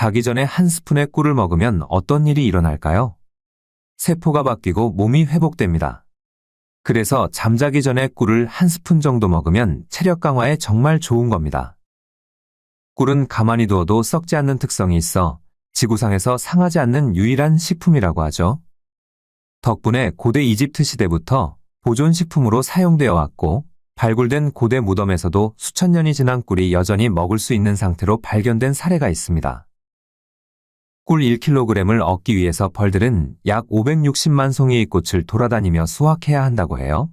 자기 전에 한 스푼의 꿀을 먹으면 어떤 일이 일어날까요? 세포가 바뀌고 몸이 회복됩니다. 그래서 잠자기 전에 꿀을 한 스푼 정도 먹으면 체력 강화에 정말 좋은 겁니다. 꿀은 가만히 두어도 썩지 않는 특성이 있어 지구상에서 상하지 않는 유일한 식품이라고 하죠. 덕분에 고대 이집트 시대부터 보존식품으로 사용되어 왔고, 발굴된 고대 무덤에서도 수천 년이 지난 꿀이 여전히 먹을 수 있는 상태로 발견된 사례가 있습니다. 꿀 1kg을 얻기 위해서 벌들은 약 560만 송이의 꽃을 돌아다니며 수확해야 한다고 해요.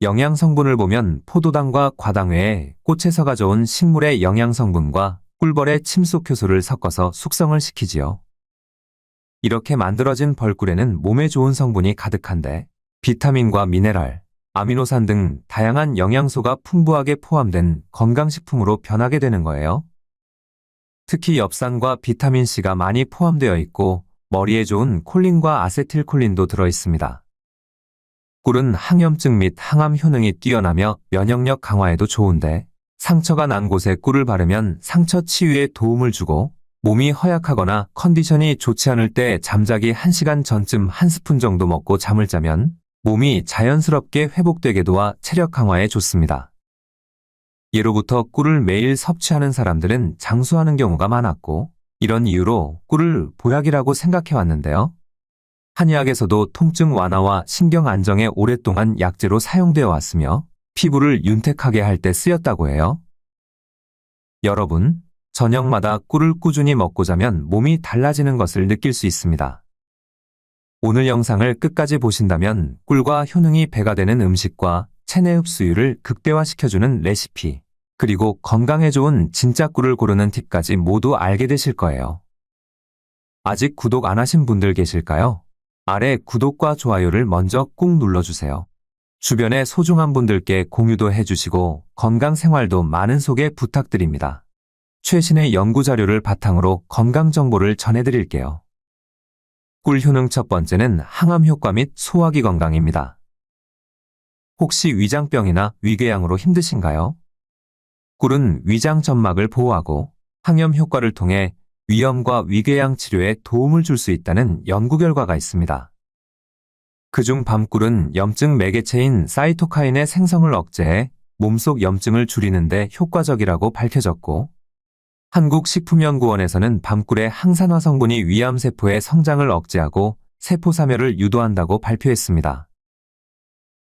영양 성분을 보면 포도당과 과당 외에 꽃에서 가져온 식물의 영양 성분과 꿀벌의 침속 효소를 섞어서 숙성을 시키지요. 이렇게 만들어진 벌꿀에는 몸에 좋은 성분이 가득한데 비타민과 미네랄, 아미노산 등 다양한 영양소가 풍부하게 포함된 건강식품으로 변하게 되는 거예요. 특히 엽산과 비타민C가 많이 포함되어 있고 머리에 좋은 콜린과 아세틸콜린도 들어있습니다. 꿀은 항염증 및 항암 효능이 뛰어나며 면역력 강화에도 좋은데, 상처가 난 곳에 꿀을 바르면 상처 치유에 도움을 주고, 몸이 허약하거나 컨디션이 좋지 않을 때 잠자기 1시간 전쯤 한 스푼 정도 먹고 잠을 자면 몸이 자연스럽게 회복되게 도와 체력 강화에 좋습니다. 예로부터 꿀을 매일 섭취하는 사람들은 장수하는 경우가 많았고, 이런 이유로 꿀을 보약이라고 생각해 왔는데요. 한의학에서도 통증 완화와 신경 안정에 오랫동안 약재로 사용되어 왔으며 피부를 윤택하게 할 때 쓰였다고 해요. 여러분, 저녁마다 꿀을 꾸준히 먹고 자면 몸이 달라지는 것을 느낄 수 있습니다. 오늘 영상을 끝까지 보신다면 꿀과 효능이 배가 되는 음식과 체내 흡수율을 극대화시켜주는 레시피, 그리고 건강에 좋은 진짜 꿀을 고르는 팁까지 모두 알게 되실 거예요. 아직 구독 안 하신 분들 계실까요? 아래 구독과 좋아요를 먼저 꾹 눌러주세요. 주변에 소중한 분들께 공유도 해주시고 건강 생활도 많은 소개 부탁드립니다. 최신의 연구 자료를 바탕으로 건강 정보를 전해드릴게요. 꿀 효능 첫 번째는 항암 효과 및 소화기 건강입니다. 혹시 위장병이나 위궤양으로 힘드신가요? 꿀은 위장 점막을 보호하고 항염 효과를 통해 위염과 위궤양 치료에 도움을 줄 수 있다는 연구 결과가 있습니다. 그중 밤꿀은 염증 매개체인 사이토카인의 생성을 억제해 몸속 염증을 줄이는 데 효과적이라고 밝혀졌고, 한국식품연구원에서는 밤꿀의 항산화 성분이 위암세포의 성장을 억제하고 세포사멸을 유도한다고 발표했습니다.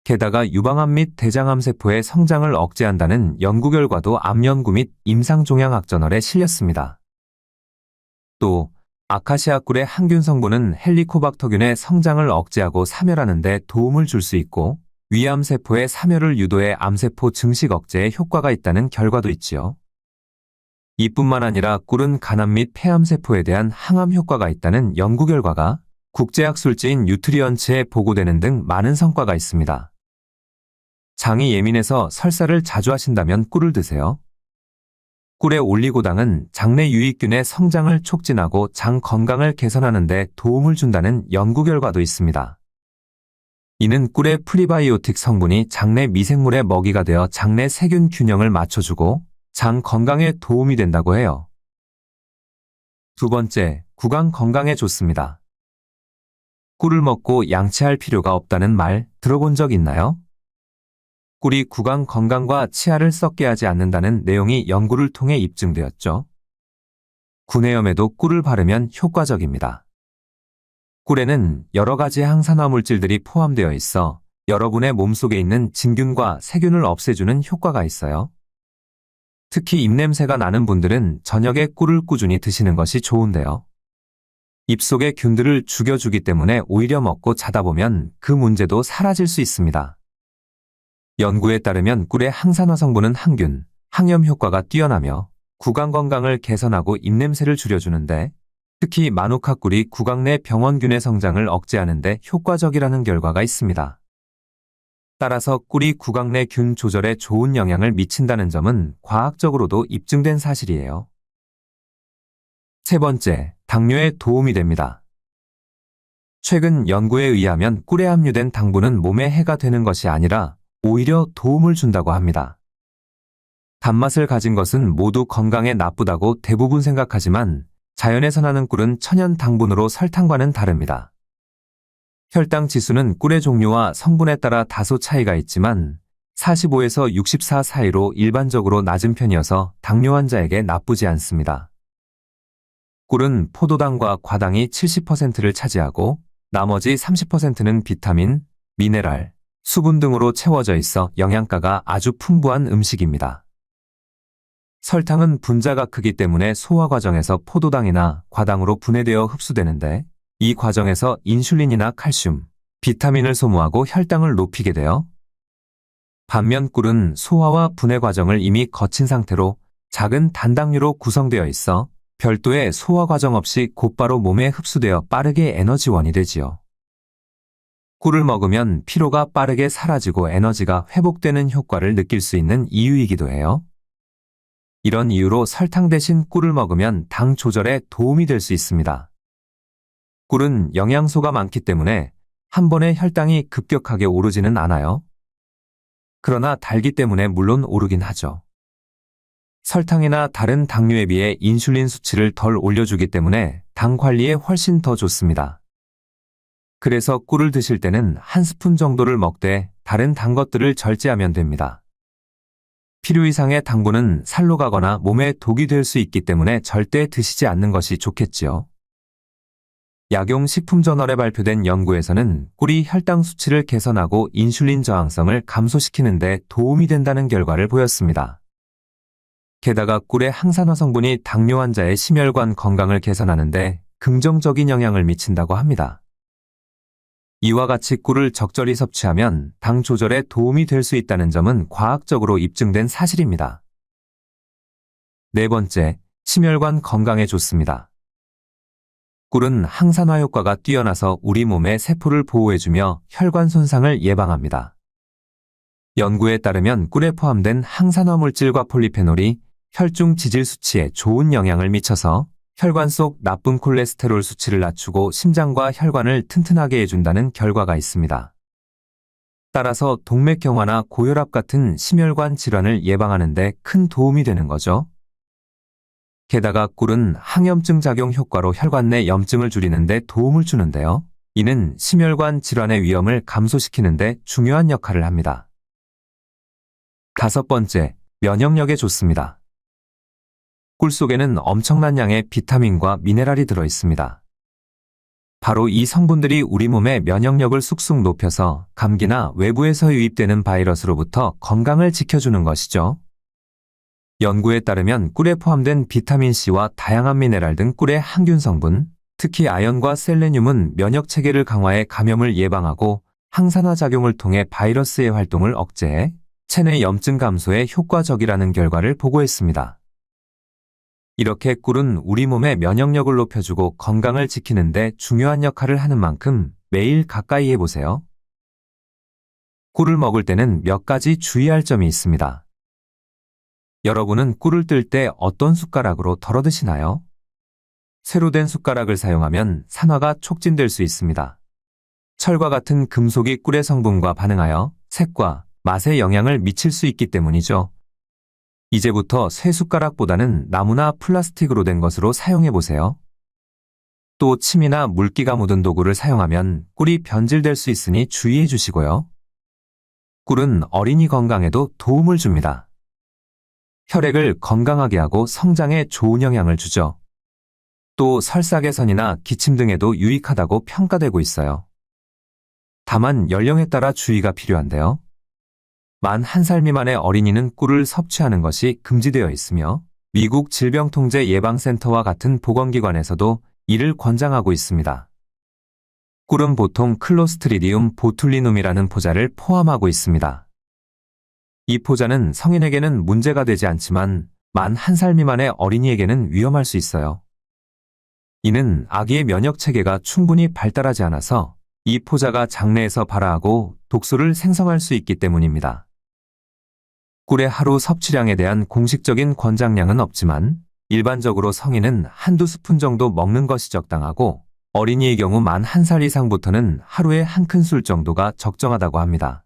게다가 유방암 및 대장암 세포의 성장을 억제한다는 연구 결과도 암연구 및 임상종양학저널에 실렸습니다. 또 아카시아 꿀의 항균 성분은 헬리코박터균의 성장을 억제하고 사멸하는 데 도움을 줄 수 있고, 위암세포의 사멸을 유도해 암세포 증식 억제에 효과가 있다는 결과도 있지요. 이뿐만 아니라 꿀은 간암 및 폐암세포에 대한 항암 효과가 있다는 연구 결과가 국제학술지인 뉴트리언츠에 보고되는 등 많은 성과가 있습니다. 장이 예민해서 설사를 자주 하신다면 꿀을 드세요. 꿀의 올리고당은 장내 유익균의 성장을 촉진하고 장 건강을 개선하는 데 도움을 준다는 연구 결과도 있습니다. 이는 꿀의 프리바이오틱 성분이 장내 미생물의 먹이가 되어 장내 세균 균형을 맞춰주고 장 건강에 도움이 된다고 해요. 두 번째, 구강 건강에 좋습니다. 꿀을 먹고 양치할 필요가 없다는 말 들어본 적 있나요? 꿀이 구강 건강과 치아를 썩게 하지 않는다는 내용이 연구를 통해 입증되었죠. 구내염에도 꿀을 바르면 효과적입니다. 꿀에는 여러 가지 항산화 물질들이 포함되어 있어 여러분의 몸속에 있는 진균과 세균을 없애주는 효과가 있어요. 특히 입냄새가 나는 분들은 저녁에 꿀을 꾸준히 드시는 것이 좋은데요. 입속의 균들을 죽여주기 때문에 오히려 먹고 자다 보면 그 문제도 사라질 수 있습니다. 연구에 따르면 꿀의 항산화 성분은 항균, 항염 효과가 뛰어나며 구강 건강을 개선하고 입냄새를 줄여주는데, 특히 마누카 꿀이 구강 내 병원균의 성장을 억제하는 데 효과적이라는 결과가 있습니다. 따라서 꿀이 구강 내 균 조절에 좋은 영향을 미친다는 점은 과학적으로도 입증된 사실이에요. 세 번째, 당뇨에 도움이 됩니다. 최근 연구에 의하면 꿀에 함유된 당분은 몸에 해가 되는 것이 아니라 오히려 도움을 준다고 합니다. 단맛을 가진 것은 모두 건강에 나쁘다고 대부분 생각하지만 자연에서 나는 꿀은 천연 당분으로 설탕과는 다릅니다. 혈당 지수는 꿀의 종류와 성분에 따라 다소 차이가 있지만 45에서 64 사이로 일반적으로 낮은 편이어서 당뇨 환자에게 나쁘지 않습니다. 꿀은 포도당과 과당이 70%를 차지하고 나머지 30%는 비타민, 미네랄, 수분 등으로 채워져 있어 영양가가 아주 풍부한 음식입니다. 설탕은 분자가 크기 때문에 소화 과정에서 포도당이나 과당으로 분해되어 흡수되는데 이 과정에서 인슐린이나 칼슘, 비타민을 소모하고 혈당을 높이게 되어 반면 꿀은 소화와 분해 과정을 이미 거친 상태로 작은 단당류로 구성되어 있어 별도의 소화 과정 없이 곧바로 몸에 흡수되어 빠르게 에너지원이 되지요. 꿀을 먹으면 피로가 빠르게 사라지고 에너지가 회복되는 효과를 느낄 수 있는 이유이기도 해요. 이런 이유로 설탕 대신 꿀을 먹으면 당 조절에 도움이 될 수 있습니다. 꿀은 영양소가 많기 때문에 한 번에 혈당이 급격하게 오르지는 않아요. 그러나 달기 때문에 물론 오르긴 하죠. 설탕이나 다른 당류에 비해 인슐린 수치를 덜 올려주기 때문에 당 관리에 훨씬 더 좋습니다. 그래서 꿀을 드실 때는 한 스푼 정도를 먹되 다른 단 것들을 절제하면 됩니다. 필요 이상의 당분은 살로 가거나 몸에 독이 될 수 있기 때문에 절대 드시지 않는 것이 좋겠지요. 약용식품저널에 발표된 연구에서는 꿀이 혈당 수치를 개선하고 인슐린 저항성을 감소시키는 데 도움이 된다는 결과를 보였습니다. 게다가 꿀의 항산화 성분이 당뇨 환자의 심혈관 건강을 개선하는 데 긍정적인 영향을 미친다고 합니다. 이와 같이 꿀을 적절히 섭취하면 당 조절에 도움이 될 수 있다는 점은 과학적으로 입증된 사실입니다. 네 번째, 심혈관 건강에 좋습니다. 꿀은 항산화 효과가 뛰어나서 우리 몸의 세포를 보호해주며 혈관 손상을 예방합니다. 연구에 따르면 꿀에 포함된 항산화 물질과 폴리페놀이 혈중 지질 수치에 좋은 영향을 미쳐서 혈관 속 나쁜 콜레스테롤 수치를 낮추고 심장과 혈관을 튼튼하게 해준다는 결과가 있습니다. 따라서 동맥경화나 고혈압 같은 심혈관 질환을 예방하는 데 큰 도움이 되는 거죠. 게다가 꿀은 항염증 작용 효과로 혈관 내 염증을 줄이는 데 도움을 주는데요. 이는 심혈관 질환의 위험을 감소시키는 데 중요한 역할을 합니다. 다섯 번째, 면역력에 좋습니다. 꿀 속에는 엄청난 양의 비타민과 미네랄이 들어 있습니다. 바로 이 성분들이 우리 몸의 면역력을 쑥쑥 높여서 감기나 외부에서 유입되는 바이러스로부터 건강을 지켜주는 것이죠. 연구에 따르면 꿀에 포함된 비타민C와 다양한 미네랄 등 꿀의 항균 성분, 특히 아연과 셀레늄은 면역 체계를 강화해 감염을 예방하고 항산화 작용을 통해 바이러스의 활동을 억제해 체내 염증 감소에 효과적이라는 결과를 보고했습니다. 이렇게 꿀은 우리 몸의 면역력을 높여주고 건강을 지키는 데 중요한 역할을 하는 만큼 매일 가까이 해보세요. 꿀을 먹을 때는 몇 가지 주의할 점이 있습니다. 여러분은 꿀을 뜰 때 어떤 숟가락으로 덜어 드시나요? 새로 된 숟가락을 사용하면 산화가 촉진될 수 있습니다. 철과 같은 금속이 꿀의 성분과 반응하여 색과 맛에 영향을 미칠 수 있기 때문이죠. 이제부터 새 숟가락보다는 나무나 플라스틱으로 된 것으로 사용해보세요. 또 침이나 물기가 묻은 도구를 사용하면 꿀이 변질될 수 있으니 주의해 주시고요. 꿀은 어린이 건강에도 도움을 줍니다. 혈액을 건강하게 하고 성장에 좋은 영향을 주죠. 또 설사 개선이나 기침 등에도 유익하다고 평가되고 있어요. 다만 연령에 따라 주의가 필요한데요. 만 1살 미만의 어린이는 꿀을 섭취하는 것이 금지되어 있으며 미국 질병통제예방센터와 같은 보건기관에서도 이를 권장하고 있습니다. 꿀은 보통 클로스트리디움 보툴리눔이라는 포자를 포함하고 있습니다. 이 포자는 성인에게는 문제가 되지 않지만 만 1살 미만의 어린이에게는 위험할 수 있어요. 이는 아기의 면역 체계가 충분히 발달하지 않아서 이 포자가 장내에서 발화하고 독소를 생성할 수 있기 때문입니다. 꿀의 하루 섭취량에 대한 공식적인 권장량은 없지만 일반적으로 성인은 한두 스푼 정도 먹는 것이 적당하고 어린이의 경우 만 1살 이상부터는 하루에 한 큰술 정도가 적정하다고 합니다.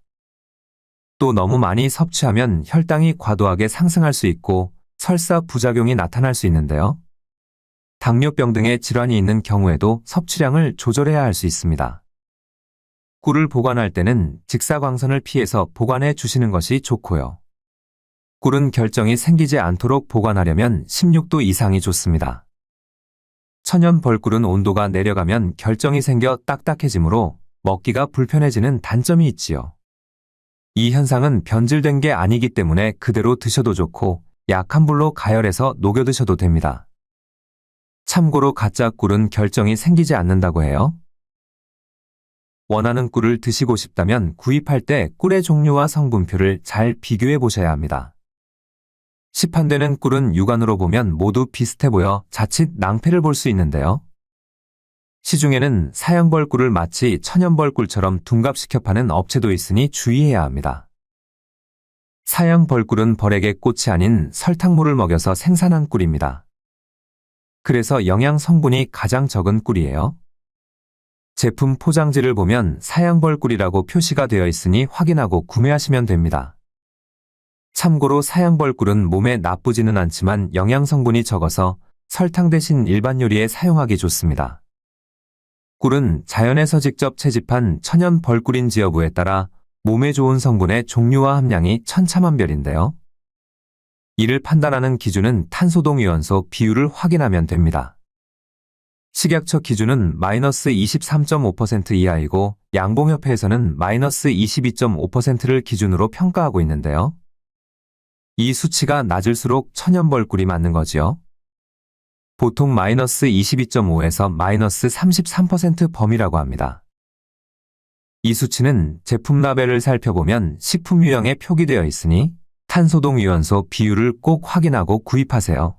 또 너무 많이 섭취하면 혈당이 과도하게 상승할 수 있고 설사 부작용이 나타날 수 있는데요. 당뇨병 등의 질환이 있는 경우에도 섭취량을 조절해야 할 수 있습니다. 꿀을 보관할 때는 직사광선을 피해서 보관해 주시는 것이 좋고요. 꿀은 결정이 생기지 않도록 보관하려면 16도 이상이 좋습니다. 천연 벌꿀은 온도가 내려가면 결정이 생겨 딱딱해지므로 먹기가 불편해지는 단점이 있지요. 이 현상은 변질된 게 아니기 때문에 그대로 드셔도 좋고 약한 불로 가열해서 녹여 드셔도 됩니다. 참고로 가짜 꿀은 결정이 생기지 않는다고 해요. 원하는 꿀을 드시고 싶다면 구입할 때 꿀의 종류와 성분표를 잘 비교해 보셔야 합니다. 시판되는 꿀은 육안으로 보면 모두 비슷해 보여 자칫 낭패를 볼 수 있는데요. 시중에는 사양벌꿀을 마치 천연벌꿀처럼 둔갑시켜 파는 업체도 있으니 주의해야 합니다. 사양벌꿀은 벌에게 꽃이 아닌 설탕물을 먹여서 생산한 꿀입니다. 그래서 영양 성분이 가장 적은 꿀이에요. 제품 포장지를 보면 사양벌꿀이라고 표시가 되어 있으니 확인하고 구매하시면 됩니다. 참고로 사양벌꿀은 몸에 나쁘지는 않지만 영양 성분이 적어서 설탕 대신 일반 요리에 사용하기 좋습니다. 꿀은 자연에서 직접 채집한 천연 벌꿀인지 여부에 따라 몸에 좋은 성분의 종류와 함량이 천차만별인데요. 이를 판단하는 기준은 탄소동위원소 비율을 확인하면 됩니다. 식약처 기준은 마이너스 23.5% 이하이고 양봉협회에서는 마이너스 22.5%를 기준으로 평가하고 있는데요. 이 수치가 낮을수록 천연벌꿀이 맞는 거지요. 보통 마이너스 22.5에서 마이너스 33% 범위라고 합니다. 이 수치는 제품 라벨을 살펴보면 식품 유형에 표기되어 있으니 탄소동위원소 비율을 꼭 확인하고 구입하세요.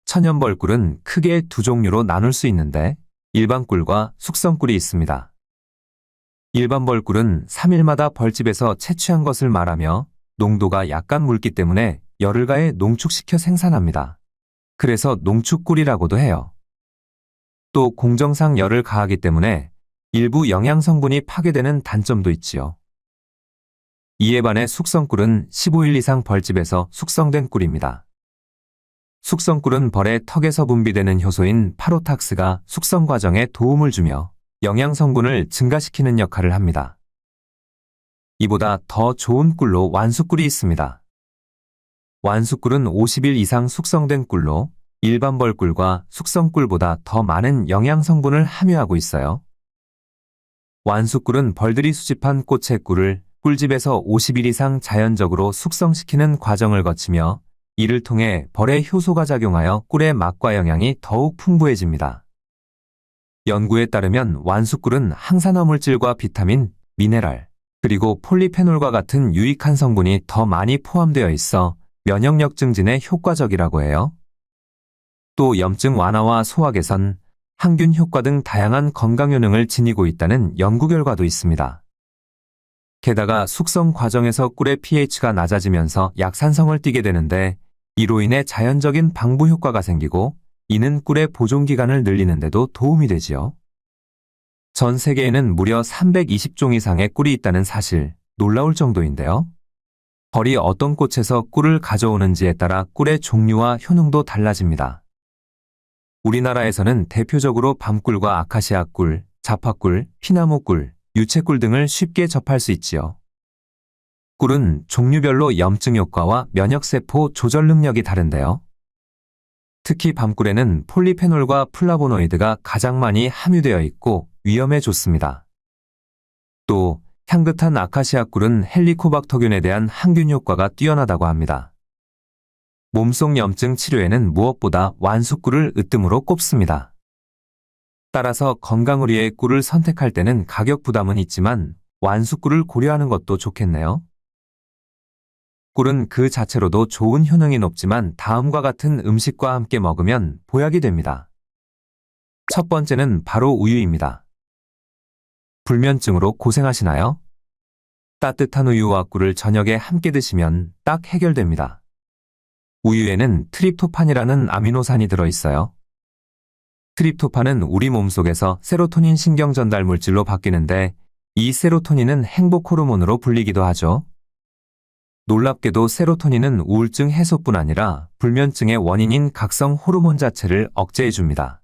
천연벌꿀은 크게 두 종류로 나눌 수 있는데 일반 꿀과 숙성꿀이 있습니다. 일반 벌꿀은 3일마다 벌집에서 채취한 것을 말하며 농도가 약간 묽기 때문에 열을 가해 농축시켜 생산합니다. 그래서 농축꿀이라고도 해요. 또 공정상 열을 가하기 때문에 일부 영양 성분이 파괴되는 단점도 있지요. 이에 반해 숙성꿀은 15일 이상 벌집에서 숙성된 꿀입니다. 숙성꿀은 벌의 턱에서 분비되는 효소인 파로탁스가 숙성 과정에 도움을 주며 영양 성분을 증가시키는 역할을 합니다. 이보다 더 좋은 꿀로 완숙꿀이 있습니다. 완숙꿀은 50일 이상 숙성된 꿀로 일반 벌꿀과 숙성꿀보다 더 많은 영양 성분을 함유하고 있어요. 완숙꿀은 벌들이 수집한 꽃의 꿀을 꿀집에서 50일 이상 자연적으로 숙성시키는 과정을 거치며 이를 통해 벌의 효소가 작용하여 꿀의 맛과 영양이 더욱 풍부해집니다. 연구에 따르면 완숙꿀은 항산화 물질과 비타민, 미네랄, 그리고 폴리페놀과 같은 유익한 성분이 더 많이 포함되어 있어 면역력 증진에 효과적이라고 해요. 또 염증 완화와 소화 개선, 항균 효과 등 다양한 건강 효능을 지니고 있다는 연구 결과도 있습니다. 게다가 숙성 과정에서 꿀의 pH가 낮아지면서 약산성을 띠게 되는데 이로 인해 자연적인 방부 효과가 생기고 이는 꿀의 보존 기간을 늘리는 데도 도움이 되지요. 전 세계에는 무려 320종 이상의 꿀이 있다는 사실, 놀라울 정도인데요. 벌이 어떤 꽃에서 꿀을 가져오는지에 따라 꿀의 종류와 효능도 달라집니다. 우리나라에서는 대표적으로 밤꿀과 아카시아 꿀, 자파꿀, 피나무 꿀, 유채꿀 등을 쉽게 접할 수 있지요. 꿀은 종류별로 염증 효과와 면역세포 조절 능력이 다른데요. 특히 밤꿀에는 폴리페놀과 플라보노이드가 가장 많이 함유되어 있고 위염에 좋습니다. 또 향긋한 아카시아 꿀은 헬리코박터균에 대한 항균 효과가 뛰어나다고 합니다. 몸속 염증 치료에는 무엇보다 완숙꿀을 으뜸으로 꼽습니다. 따라서 건강을 위해 꿀을 선택할 때는 가격 부담은 있지만 완숙꿀을 고려하는 것도 좋겠네요. 꿀은 그 자체로도 좋은 효능이 높지만 다음과 같은 음식과 함께 먹으면 보약이 됩니다. 첫 번째는 바로 우유입니다. 불면증으로 고생하시나요? 따뜻한 우유와 꿀을 저녁에 함께 드시면 딱 해결됩니다. 우유에는 트립토판이라는 아미노산이 들어있어요. 트립토판은 우리 몸속에서 세로토닌 신경 전달 물질로 바뀌는데 이 세로토닌은 행복 호르몬으로 불리기도 하죠. 놀랍게도 세로토닌은 우울증 해소뿐 아니라 불면증의 원인인 각성 호르몬 자체를 억제해줍니다.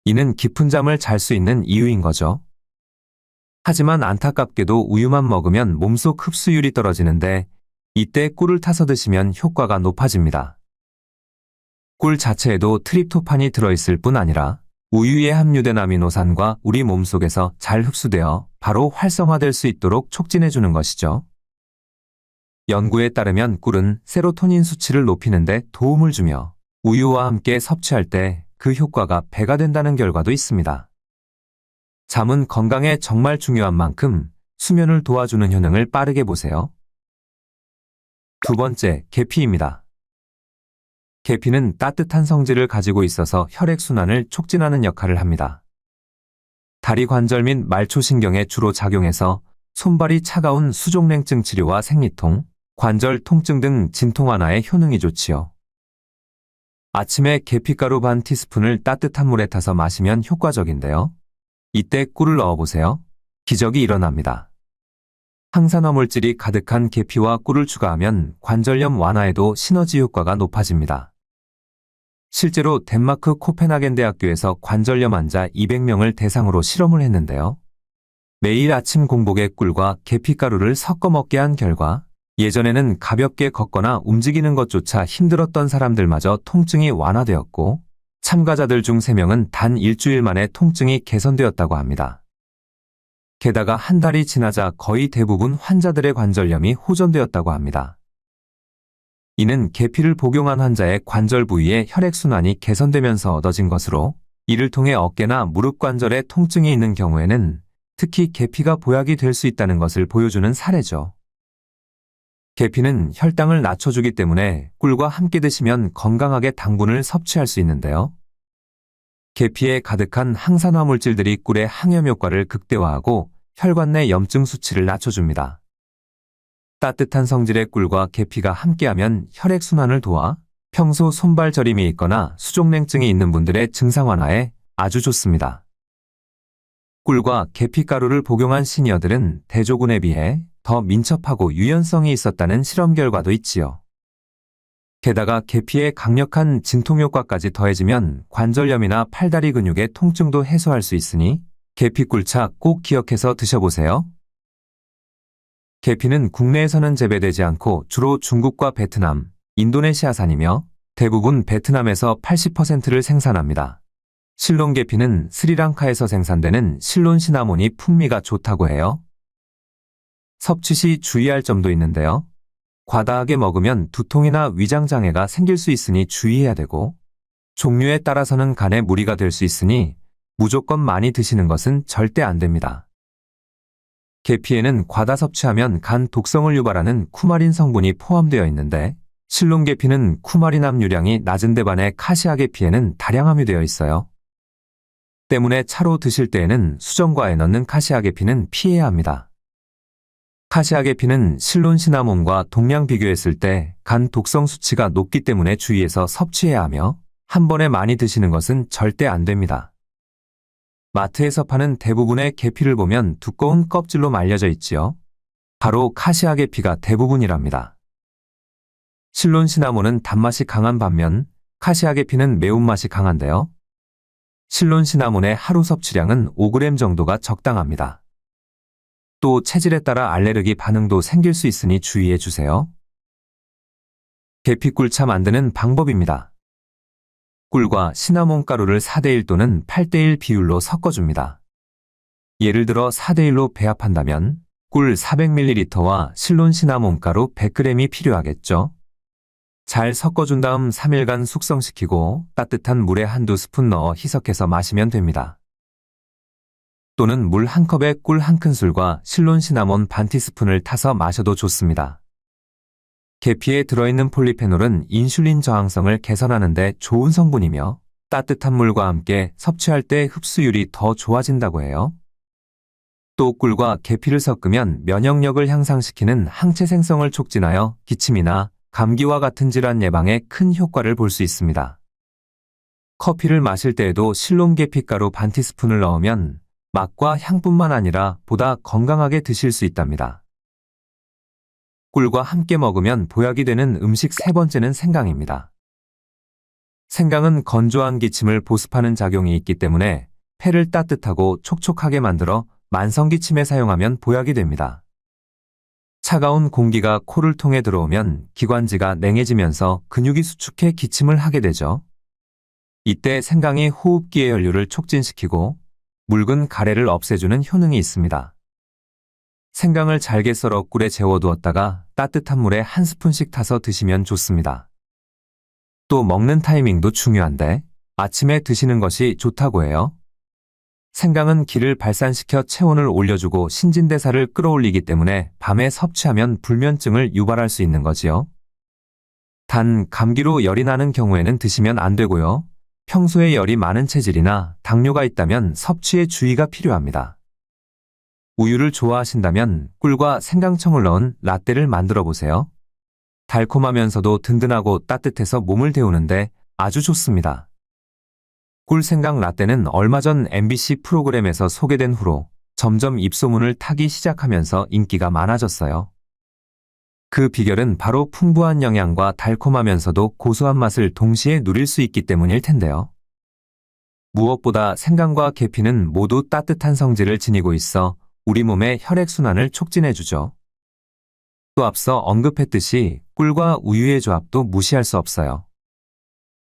이는 깊은 잠을 잘 수 있는 이유인 거죠. 하지만 안타깝게도 우유만 먹으면 몸속 흡수율이 떨어지는데 이때 꿀을 타서 드시면 효과가 높아집니다. 꿀 자체에도 트립토판이 들어있을 뿐 아니라 우유에 함유된 아미노산과 우리 몸속에서 잘 흡수되어 바로 활성화될 수 있도록 촉진해주는 것이죠. 연구에 따르면 꿀은 세로토닌 수치를 높이는 데 도움을 주며 우유와 함께 섭취할 때 그 효과가 배가 된다는 결과도 있습니다. 잠은 건강에 정말 중요한 만큼 수면을 도와주는 효능을 빠르게 보세요. 두 번째, 계피입니다. 계피는 따뜻한 성질을 가지고 있어서 혈액순환을 촉진하는 역할을 합니다. 다리 관절 및 말초신경에 주로 작용해서 손발이 차가운 수족냉증 치료와 생리통, 관절 통증 등 진통 완화에 효능이 좋지요. 아침에 계피가루 반 티스푼을 따뜻한 물에 타서 마시면 효과적인데요. 이때 꿀을 넣어보세요. 기적이 일어납니다. 항산화 물질이 가득한 계피와 꿀을 추가하면 관절염 완화에도 시너지 효과가 높아집니다. 실제로 덴마크 코펜하겐 대학교에서 관절염 환자 200명을 대상으로 실험을 했는데요. 매일 아침 공복에 꿀과 계피가루를 섞어 먹게 한 결과 예전에는 가볍게 걷거나 움직이는 것조차 힘들었던 사람들마저 통증이 완화되었고 참가자들 중 3명은 단 일주일 만에 통증이 개선되었다고 합니다. 게다가 한 달이 지나자 거의 대부분 환자들의 관절염이 호전되었다고 합니다. 이는 계피를 복용한 환자의 관절 부위의 혈액순환이 개선되면서 얻어진 것으로 이를 통해 어깨나 무릎 관절에 통증이 있는 경우에는 특히 계피가 보약이 될 수 있다는 것을 보여주는 사례죠. 계피는 혈당을 낮춰주기 때문에 꿀과 함께 드시면 건강하게 당분을 섭취할 수 있는데요. 계피에 가득한 항산화 물질들이 꿀의 항염 효과를 극대화하고 혈관 내 염증 수치를 낮춰줍니다. 따뜻한 성질의 꿀과 계피가 함께하면 혈액순환을 도와 평소 손발 저림이 있거나 수족냉증이 있는 분들의 증상 완화에 아주 좋습니다. 꿀과 계피가루를 복용한 시니어들은 대조군에 비해 더 민첩하고 유연성이 있었다는 실험 결과도 있지요. 게다가 계피의 강력한 진통 효과까지 더해지면 관절염이나 팔다리 근육의 통증도 해소할 수 있으니 계피꿀차 꼭 기억해서 드셔보세요. 계피는 국내에서는 재배되지 않고 주로 중국과 베트남, 인도네시아산이며 대부분 베트남에서 80%를 생산합니다. 실론 계피는 스리랑카에서 생산되는 실론 시나몬이 풍미가 좋다고 해요. 섭취 시 주의할 점도 있는데요. 과다하게 먹으면 두통이나 위장장애가 생길 수 있으니 주의해야 되고 종류에 따라서는 간에 무리가 될 수 있으니 무조건 많이 드시는 것은 절대 안 됩니다. 계피에는 과다 섭취하면 간 독성을 유발하는 쿠마린 성분이 포함되어 있는데 실론 계피는 쿠마린 함유량이 낮은데 반해 카시아 계피에는 다량 함유되어 있어요. 때문에 차로 드실 때에는 수정과에 넣는 카시아 계피는 피해야 합니다. 카시아 계피는 실론 시나몬과 동량 비교했을 때 간 독성 수치가 높기 때문에 주의해서 섭취해야 하며 한 번에 많이 드시는 것은 절대 안 됩니다. 마트에서 파는 대부분의 계피를 보면 두꺼운 껍질로 말려져 있지요. 바로 카시아 계피가 대부분이랍니다. 실론 시나몬은 단맛이 강한 반면 카시아 계피는 매운맛이 강한데요. 실론 시나몬의 하루 섭취량은 5g 정도가 적당합니다. 또 체질에 따라 알레르기 반응도 생길 수 있으니 주의해 주세요. 계피꿀차 만드는 방법입니다. 꿀과 시나몬 가루를 4:1 또는 8:1 비율로 섞어줍니다. 예를 들어 4:1로 배합한다면 꿀 400ml와 실론 시나몬 가루 100g이 필요하겠죠. 잘 섞어준 다음 3일간 숙성시키고 따뜻한 물에 한두 스푼 넣어 희석해서 마시면 됩니다. 또는 물 1컵에 꿀 1큰술과 실론 시나몬 반 티스푼을 타서 마셔도 좋습니다. 계피에 들어있는 폴리페놀은 인슐린 저항성을 개선하는 데 좋은 성분이며 따뜻한 물과 함께 섭취할 때 흡수율이 더 좋아진다고 해요. 또 꿀과 계피를 섞으면 면역력을 향상시키는 항체 생성을 촉진하여 기침이나 감기와 같은 질환 예방에 큰 효과를 볼 수 있습니다. 커피를 마실 때에도 실론 계피가루 반 티스푼을 넣으면 맛과 향뿐만 아니라 보다 건강하게 드실 수 있답니다. 꿀과 함께 먹으면 보약이 되는 음식 세 번째는 생강입니다. 생강은 건조한 기침을 보습하는 작용이 있기 때문에 폐를 따뜻하고 촉촉하게 만들어 만성기침에 사용하면 보약이 됩니다. 차가운 공기가 코를 통해 들어오면 기관지가 냉해지면서 근육이 수축해 기침을 하게 되죠. 이때 생강이 호흡기의 혈류를 촉진시키고 묽은 가래를 없애주는 효능이 있습니다. 생강을 잘게 썰어 꿀에 재워두었다가 따뜻한 물에 한 스푼씩 타서 드시면 좋습니다. 또 먹는 타이밍도 중요한데 아침에 드시는 것이 좋다고 해요. 생강은 기를 발산시켜 체온을 올려주고 신진대사를 끌어올리기 때문에 밤에 섭취하면 불면증을 유발할 수 있는 거지요. 단 감기로 열이 나는 경우에는 드시면 안 되고요. 평소에 열이 많은 체질이나 당뇨가 있다면 섭취에 주의가 필요합니다. 우유를 좋아하신다면 꿀과 생강청을 넣은 라떼를 만들어 보세요. 달콤하면서도 든든하고 따뜻해서 몸을 데우는데 아주 좋습니다. 꿀생강 라떼는 얼마 전 MBC 프로그램에서 소개된 후로 점점 입소문을 타기 시작하면서 인기가 많아졌어요. 그 비결은 바로 풍부한 영양과 달콤하면서도 고소한 맛을 동시에 누릴 수 있기 때문일 텐데요. 무엇보다 생강과 계피는 모두 따뜻한 성질을 지니고 있어 우리 몸의 혈액순환을 촉진해주죠. 또 앞서 언급했듯이 꿀과 우유의 조합도 무시할 수 없어요.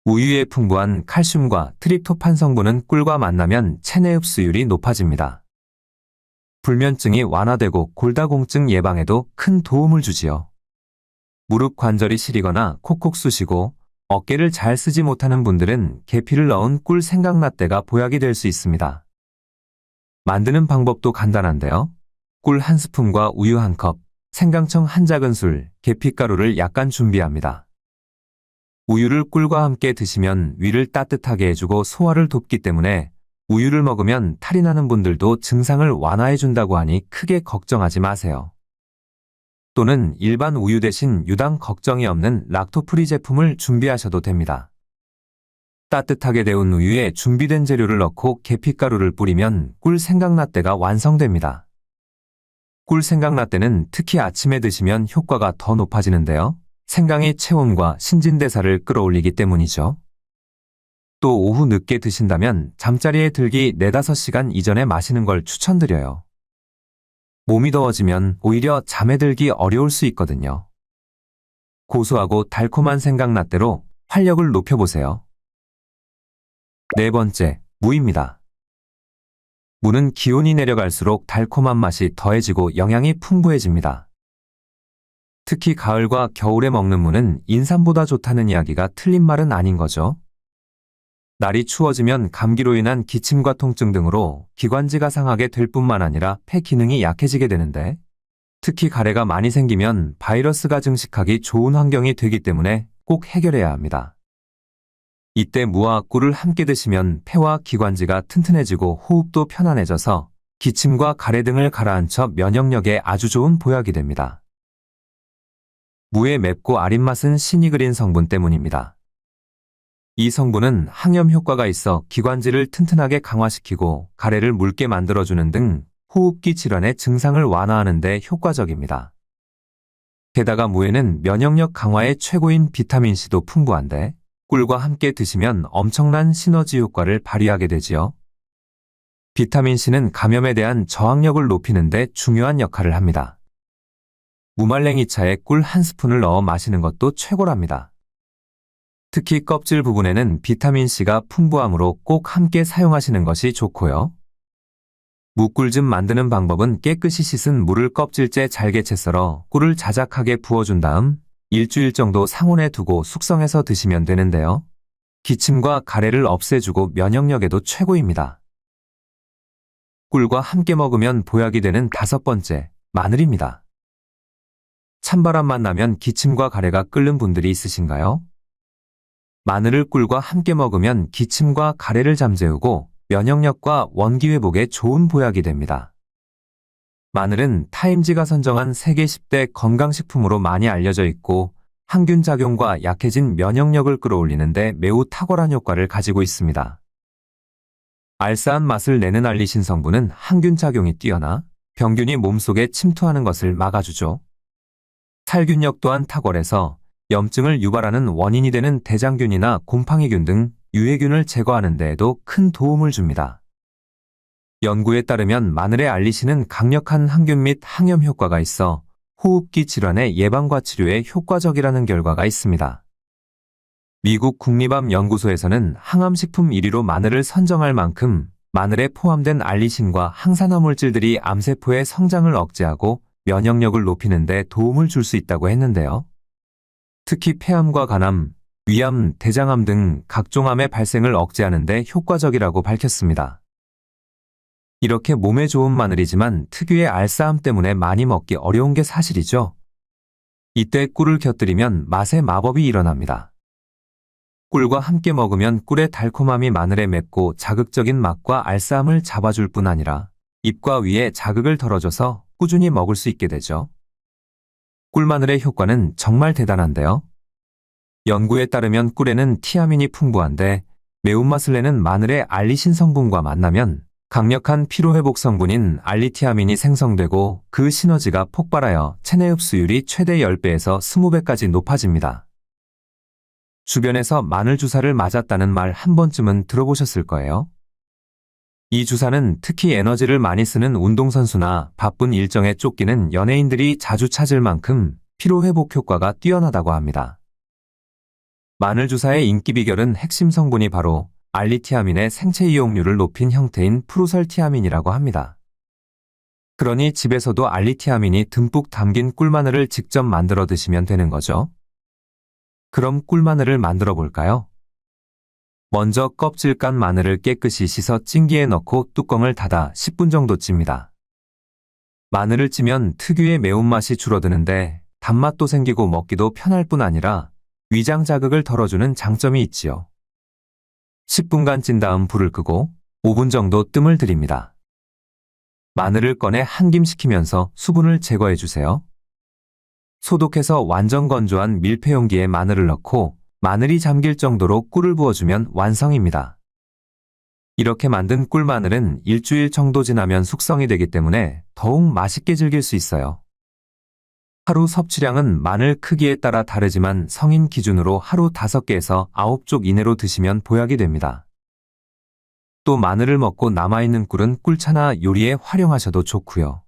우유에 풍부한 칼슘과 트립토판 성분은 꿀과 만나면 체내 흡수율이 높아집니다. 불면증이 완화되고 골다공증 예방에도 큰 도움을 주지요. 무릎 관절이 시리거나 콕콕 쑤시고 어깨를 잘 쓰지 못하는 분들은 계피를 넣은 꿀 생강 라떼가 보약이 될 수 있습니다. 만드는 방법도 간단한데요. 꿀 한 스푼과 우유 한 컵, 생강청 한 작은술, 계피가루를 약간 준비합니다. 우유를 꿀과 함께 드시면 위를 따뜻하게 해주고 소화를 돕기 때문에 우유를 먹으면 탈이 나는 분들도 증상을 완화해준다고 하니 크게 걱정하지 마세요. 또는 일반 우유 대신 유당 걱정이 없는 락토프리 제품을 준비하셔도 됩니다. 따뜻하게 데운 우유에 준비된 재료를 넣고 계피가루를 뿌리면 꿀 생강 라떼가 완성됩니다. 꿀 생강 라떼는 특히 아침에 드시면 효과가 더 높아지는데요. 생강이 체온과 신진대사를 끌어올리기 때문이죠. 또 오후 늦게 드신다면 잠자리에 들기 4-5시간 이전에 마시는 걸 추천드려요. 몸이 더워지면 오히려 잠에 들기 어려울 수 있거든요. 고소하고 달콤한 생강 라떼로 활력을 높여보세요. 네 번째, 무입니다. 무는 기온이 내려갈수록 달콤한 맛이 더해지고 영양이 풍부해집니다. 특히 가을과 겨울에 먹는 무는 인삼보다 좋다는 이야기가 틀린 말은 아닌 거죠. 날이 추워지면 감기로 인한 기침과 통증 등으로 기관지가 상하게 될 뿐만 아니라 폐 기능이 약해지게 되는데 특히 가래가 많이 생기면 바이러스가 증식하기 좋은 환경이 되기 때문에 꼭 해결해야 합니다. 이때 무와 꿀을 함께 드시면 폐와 기관지가 튼튼해지고 호흡도 편안해져서 기침과 가래 등을 가라앉혀 면역력에 아주 좋은 보약이 됩니다. 무의 맵고 아린 맛은 신이 그린 성분 때문입니다. 이 성분은 항염 효과가 있어 기관지를 튼튼하게 강화시키고 가래를 묽게 만들어주는 등 호흡기 질환의 증상을 완화하는 데 효과적입니다. 게다가 무에는 면역력 강화의 최고인 비타민C도 풍부한데 꿀과 함께 드시면 엄청난 시너지 효과를 발휘하게 되지요. 비타민C는 감염에 대한 저항력을 높이는 데 중요한 역할을 합니다. 무말랭이 차에 꿀 한 스푼을 넣어 마시는 것도 최고랍니다. 특히 껍질 부분에는 비타민C가 풍부하므로 꼭 함께 사용하시는 것이 좋고요. 무꿀즙 만드는 방법은 깨끗이 씻은 무를 껍질째 잘게 채 썰어 꿀을 자작하게 부어준 다음 일주일 정도 상온에 두고 숙성해서 드시면 되는데요. 기침과 가래를 없애주고 면역력에도 최고입니다. 꿀과 함께 먹으면 보약이 되는 5번째, 마늘입니다. 찬바람만 나면 기침과 가래가 끓는 분들이 있으신가요? 마늘을 꿀과 함께 먹으면 기침과 가래를 잠재우고 면역력과 원기 회복에 좋은 보약이 됩니다. 마늘은 타임지가 선정한 세계 10대 건강식품으로 많이 알려져 있고 항균 작용과 약해진 면역력을 끌어올리는데 매우 탁월한 효과를 가지고 있습니다. 알싸한 맛을 내는 알리신 성분은 항균 작용이 뛰어나 병균이 몸속에 침투하는 것을 막아주죠. 살균력 또한 탁월해서 염증을 유발하는 원인이 되는 대장균이나 곰팡이균 등 유해균을 제거하는 데에도 큰 도움을 줍니다. 연구에 따르면 마늘의 알리신은 강력한 항균 및 항염 효과가 있어 호흡기 질환의 예방과 치료에 효과적이라는 결과가 있습니다. 미국 국립암연구소에서는 항암식품 1위로 마늘을 선정할 만큼 마늘에 포함된 알리신과 항산화 물질들이 암세포의 성장을 억제하고 면역력을 높이는 데 도움을 줄 수 있다고 했는데요. 특히 폐암과 간암, 위암, 대장암 등 각종 암의 발생을 억제하는 데 효과적이라고 밝혔습니다. 이렇게 몸에 좋은 마늘이지만 특유의 알싸함 때문에 많이 먹기 어려운 게 사실이죠. 이때 꿀을 곁들이면 맛의 마법이 일어납니다. 꿀과 함께 먹으면 꿀의 달콤함이 마늘의 맵고 자극적인 맛과 알싸함을 잡아줄 뿐 아니라 입과 위에 자극을 덜어줘서 꾸준히 먹을 수 있게 되죠. 꿀마늘의 효과는 정말 대단한데요. 연구에 따르면 꿀에는 티아민이 풍부한데 매운맛을 내는 마늘의 알리신 성분과 만나면 강력한 피로회복 성분인 알리티아민이 생성되고 그 시너지가 폭발하여 체내 흡수율이 최대 10배에서 20배까지 높아집니다. 주변에서 마늘 주사를 맞았다는 말 한 번쯤은 들어보셨을 거예요. 이 주사는 특히 에너지를 많이 쓰는 운동선수나 바쁜 일정에 쫓기는 연예인들이 자주 찾을 만큼 피로회복 효과가 뛰어나다고 합니다. 마늘 주사의 인기 비결은 핵심 성분이 바로 알리티아민의 생체 이용률을 높인 형태인 프로설티아민이라고 합니다. 그러니 집에서도 알리티아민이 듬뿍 담긴 꿀마늘을 직접 만들어 드시면 되는 거죠. 그럼 꿀마늘을 만들어 볼까요? 먼저 껍질 깐 마늘을 깨끗이 씻어 찜기에 넣고 뚜껑을 닫아 10분 정도 찝니다. 마늘을 찌면 특유의 매운맛이 줄어드는데 단맛도 생기고 먹기도 편할 뿐 아니라 위장 자극을 덜어주는 장점이 있지요. 10분간 찐 다음 불을 끄고 5분 정도 뜸을 들입니다. 마늘을 꺼내 한 김 식히면서 수분을 제거해 주세요. 소독해서 완전 건조한 밀폐 용기에 마늘을 넣고 마늘이 잠길 정도로 꿀을 부어주면 완성입니다. 이렇게 만든 꿀마늘은 일주일 정도 지나면 숙성이 되기 때문에 더욱 맛있게 즐길 수 있어요. 하루 섭취량은 마늘 크기에 따라 다르지만 성인 기준으로 하루 5개에서 9쪽 이내로 드시면 보약이 됩니다. 또 마늘을 먹고 남아있는 꿀은 꿀차나 요리에 활용하셔도 좋고요.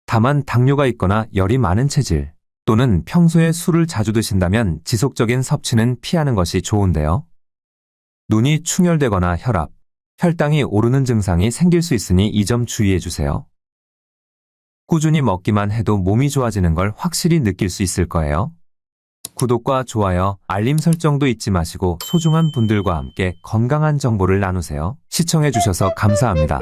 다만 당뇨가 있거나 열이 많은 체질 또는 평소에 술을 자주 드신다면 지속적인 섭취는 피하는 것이 좋은데요. 눈이 충혈되거나 혈압, 혈당이 오르는 증상이 생길 수 있으니 이 점 주의해 주세요. 꾸준히 먹기만 해도 몸이 좋아지는 걸 확실히 느낄 수 있을 거예요. 구독과 좋아요, 알림 설정도 잊지 마시고 소중한 분들과 함께 건강한 정보를 나누세요. 시청해 주셔서 감사합니다.